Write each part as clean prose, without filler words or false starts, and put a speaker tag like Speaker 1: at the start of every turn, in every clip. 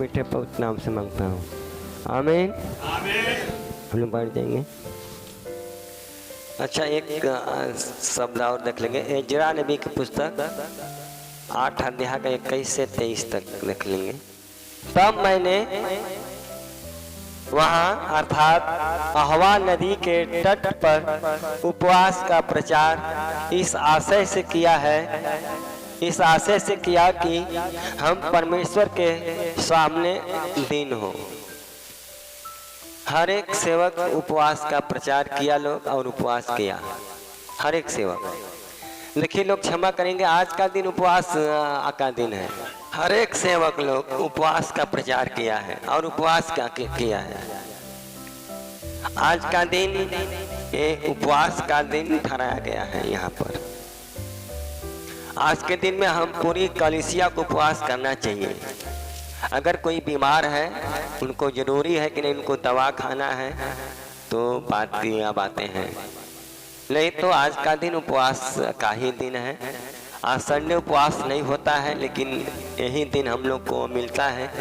Speaker 1: मीठे पवित्र नाम से मांगता हूँ, आमीन। हम लोग बैठ जाएंगे। अच्छा, एक शब्द और देख लेंगे। एजरा नबी की पुस्तक 8 अध्याय का 21 से 23 तक देख लेंगे। तब मैंने वहाँ अर्थात अहवा नदी के तट पर उपवास का प्रचार इस आशय से किया कि हम परमेश्वर के सामने दीन हो। हर एक सेवक उपवास का प्रचार किया लोग और उपवास किया। हर एक सेवक, देखिए लोग क्षमा करेंगे, आज का दिन उपवास का दिन है। हर एक सेवक लोग उपवास का प्रचार किया है और उपवास का किया है। आज का दिन ये उपवास का दिन ठहराया गया है। यहाँ पर आज के दिन में हम पूरी कलीसिया को उपवास करना चाहिए। अगर कोई बीमार है, उनको जरूरी है कि नहीं उनको दवा खाना है, तो बातें हैं। नहीं तो आज का दिन उपवास का ही दिन है। आज संडे उपवास नहीं होता है, लेकिन यही दिन हम लोग को मिलता है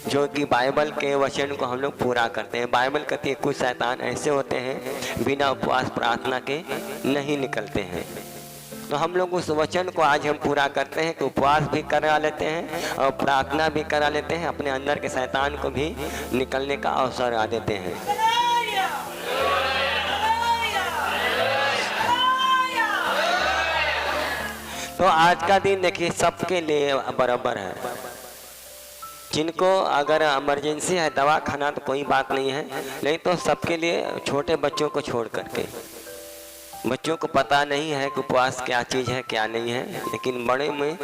Speaker 1: जो कि बाइबल के वचन को हम लोग पूरा करते हैं। बाइबल कहती है कुछ शैतान ऐसे होते हैं बिना उपवास प्रार्थना के नहीं निकलते हैं। तो हम लोग उस वचन को आज हम पूरा करते हैं कि उपवास भी करा लेते हैं और प्रार्थना भी करा लेते हैं, अपने अंदर के शैतान को भी निकलने का अवसर आ देते हैं। तो आज का दिन देखिए सबके लिए बराबर है। जिनको अगर इमरजेंसी है दवा खाना तो कोई बात नहीं है, नहीं तो सबके लिए, छोटे बच्चों को छोड़ करके, बच्चों को पता नहीं है कि उपवास क्या चीज़ है क्या नहीं है, लेकिन बड़े में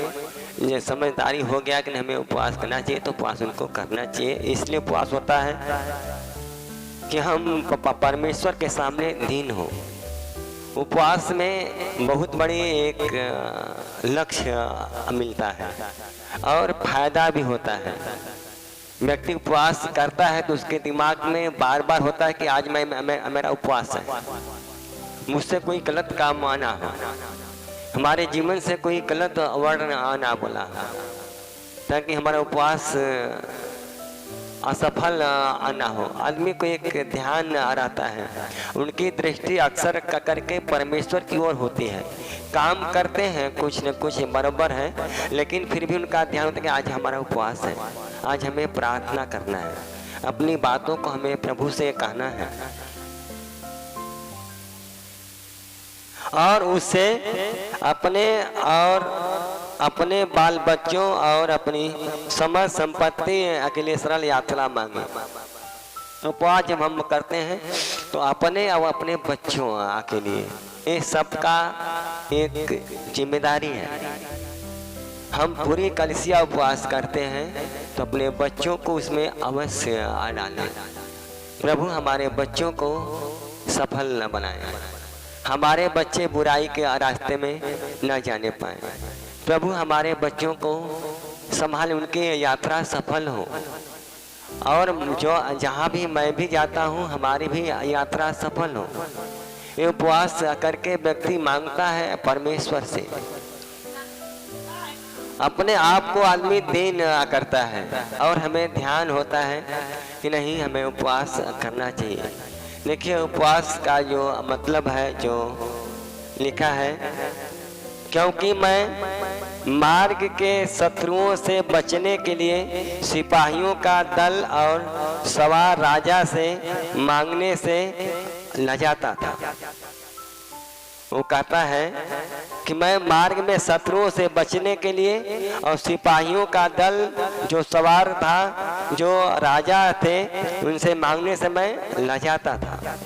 Speaker 1: ये समझदारी हो गया कि हमें उपवास करना चाहिए तो उपवास उनको करना चाहिए। इसलिए उपवास होता है कि हम परमेश्वर के सामने दीन हो। उपवास में बहुत बड़ी एक लक्ष्य मिलता है और फायदा भी होता है। व्यक्ति उपवास करता है तो उसके दिमाग में बार बार होता है कि आज मेरा उपवास है, मुझसे कोई गलत काम आना हो, हमारे जीवन से कोई गलत वर्ण आना बोला, ताकि हमारा उपवास असफल आना हो। आदमी को एक ध्यान रहता है, उनकी दृष्टि अक्सर करके परमेश्वर की ओर होती है। काम करते हैं कुछ न कुछ बराबर है, लेकिन फिर भी उनका ध्यान होता है कि आज हमारा उपवास है, आज हमें प्रार्थना करना है, अपनी बातों को हमें प्रभु से कहना है और उससे अपने बाल बच्चों और अपनी समस्त संपत्ति के लिए सरल यात्रा मांगे। उपवास जब हम करते हैं तो अपने और अपने बच्चों के लिए ये सबका एक जिम्मेदारी है। हम पूरी कलीसिया उपवास करते हैं तो अपने बच्चों को उसमें अवश्य डालें। प्रभु हमारे बच्चों को सफल न बनाए, हमारे बच्चे बुराई के रास्ते में न जाने पाए। प्रभु हमारे बच्चों को संभाल, उनकी यात्रा सफल हो और जो जहाँ भी मैं भी जाता हूँ हमारी भी यात्रा सफल हो। ये उपवास करके व्यक्ति मांगता है परमेश्वर से, अपने आप को आदमी दीन करता है और हमें ध्यान होता है कि नहीं हमें उपवास करना चाहिए। देखिए उपवास का जो मतलब है जो लिखा है, क्योंकि मैं मार्ग के शत्रुओं से बचने के लिए सिपाहियों का दल और सवार राजा से मांगने से लजाता था। वो कहता है कि मैं मार्ग में शत्रुओं से बचने के लिए और सिपाहियों का दल जो सवार था, जो राजा थे, उनसे मांगने से मैं लजाता था,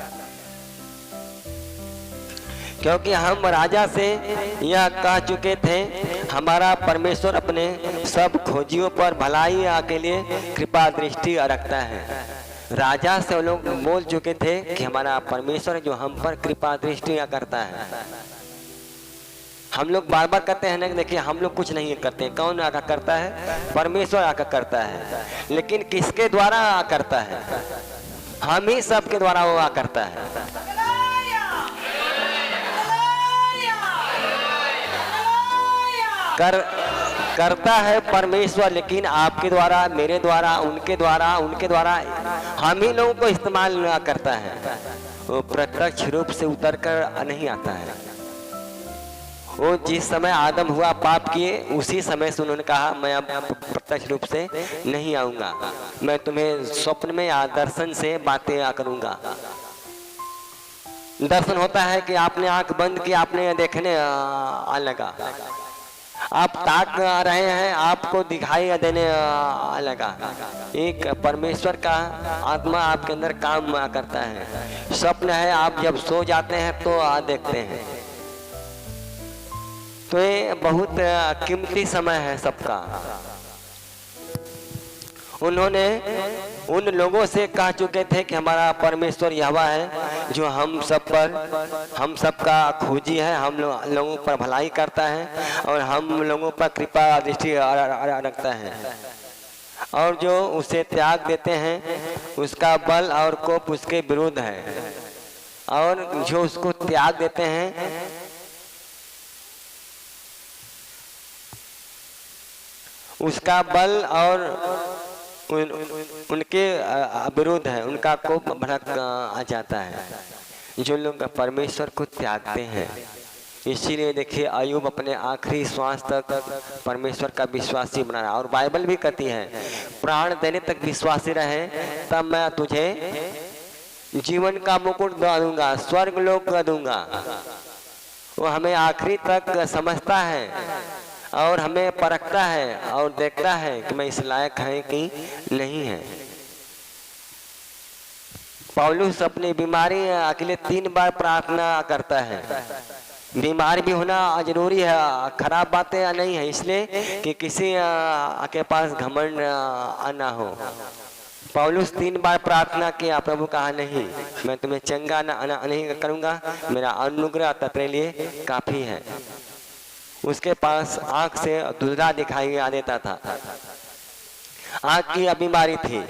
Speaker 1: क्योंकि हम राजा से यह कह चुके थे हमारा परमेश्वर अपने सब खोजियों पर भलाई के लिए कृपा दृष्टि रखता है। राजा से वो लोग बोल चुके थे कि हमारा परमेश्वर जो हम पर कृपा दृष्टि करता है। हम लोग बार बार कहते हैं ना, देखिए हम लोग कुछ नहीं करते, कौन आका करता है? परमेश्वर आका करता है, लेकिन किसके द्वारा करता है? हम ही सबके द्वारा वो करता है। करता है परमेश्वर, लेकिन आपके द्वारा, मेरे द्वारा, उनके द्वारा हम ही लोगों को इस्तेमाल करता है। वो प्रत्यक्ष रूप से उतर कर नहीं आता है। वो जिस समय आदम हुआ पाप किए, उसी समय से उन्होंने कहा मैं अब प्रत्यक्ष रूप से नहीं आऊंगा, मैं तुम्हें स्वप्न में या दर्शन से बातें करूंगा। दर्शन होता है कि आपने आंख बंद की, आपने देखने लगा, आप ताक रहे हैं, आपको दिखाई देने लगा। एक परमेश्वर का आत्मा आपके अंदर काम करता है। स्वप्न है, आप जब सो जाते हैं तो देखते हैं। तो ये बहुत कीमती समय है सबका। उन्होंने उन लोगों से कह चुके थे कि हमारा परमेश्वर यहोवा है जो हम सब पर, हम सबका खोजी है, हम लोगों पर भलाई करता है और हम लोगों पर कृपा दृष्टि रखता है। और जो उसे त्याग देते हैं उसका बल और कोप उसके विरुद्ध है। और जो उसको त्याग देते हैं उसका बल और उनके विरोध है, उनका कोप भड़क आ जाता है। जो लोग परमेश्वर को त्यागते हैं, इसीलिए देखिए अय्यूब अपने आखिरी श्वास तक परमेश्वर का विश्वासी बना रहा। और बाइबल भी कहती है प्राण देने तक विश्वासी रहे तब मैं तुझे जीवन का मुकुट दूंगा, स्वर्ग लोक दूंगा। वो हमें आखिरी तक समझता है और हमें परखता है और देखता है कि मैं इस लायक है कि नहीं है। पौलुस अपनी बीमारी के लिए 3 बार प्रार्थना करता है। बीमार भी होना जरूरी है, खराब बातें नहीं है, इसलिए कि किसी के पास घमंड ना हो। पौलुस 3 बार प्रार्थना किया, प्रभु कहा नहीं, मैं तुम्हें चंगा नहीं करूंगा, मेरा अनुग्रह तेरे लिए काफी है। उसके पास आंख से धुंधला दिखाई देता था, आंख की बीमारी थी।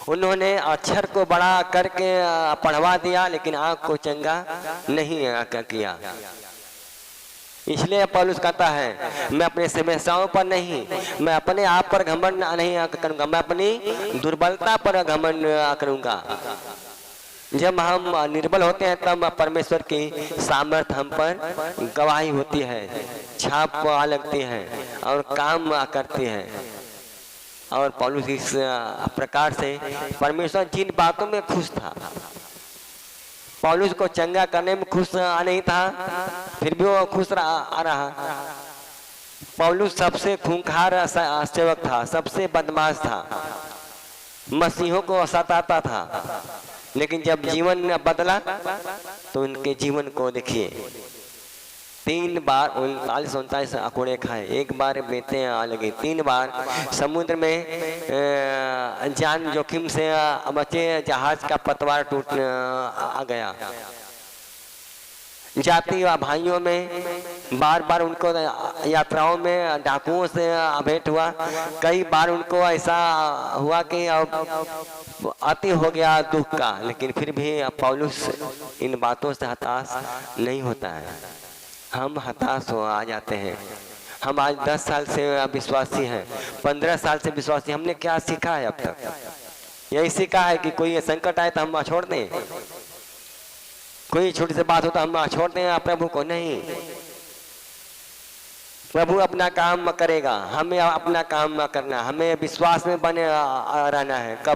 Speaker 1: उन्होंने अक्षर को बड़ा करके पढ़वा दिया लेकिन आंख को चंगा नहीं किया। इसलिए पौलुस कहता है मैं अपने समस्याओं पर नहीं, मैं अपने आप पर घमंड नहीं करूंगा, मैं अपनी दुर्बलता पर घमंड करूंगा। जब हम निर्बल होते हैं तब परमेश्वर की सामर्थ हम पर गवाही होती है, छाप लगती है और काम करती है। और पौलुस इस प्रकार से परमेश्वर जिन बातों में खुश था, पौलुस को चंगा करने में खुश नहीं था, फिर भी वो खुश आ रहा। पौलुस सबसे खूंखार सेवक था, सबसे बदमाश था, मसीहों को सताता था, लेकिन जब जीवन बदला तो उनके जीवन को देखिए। 3 बार 39 अकोड़े खाए, 1 बार बेटे लगे, 3 बार समुद्र में जान जोखिम से बचे, जहाज का पतवार टूट गया। जाति भाइयों में बार बार उनको यात्राओं में डाकुओं से भेंट हुआ। कई बार उनको ऐसा हुआ कि अति हो गया दुख का, लेकिन फिर भी पौलुस इन बातों से हताश नहीं होता है। हम हताश हो आ जाते हैं। हम आज 10 साल से विश्वासी हैं, 15 साल से विश्वासी, हमने क्या सीखा है अब तक? यही सीखा है कि कोई संकट आए तो हम छोड़ दें, कोई छोटी सी बात हो तो हम छोड़ दें प्रभु को? नहीं, प्रभु अपना काम करेगा, हमें अपना काम करना, हमें विश्वास में बने रहना है। कब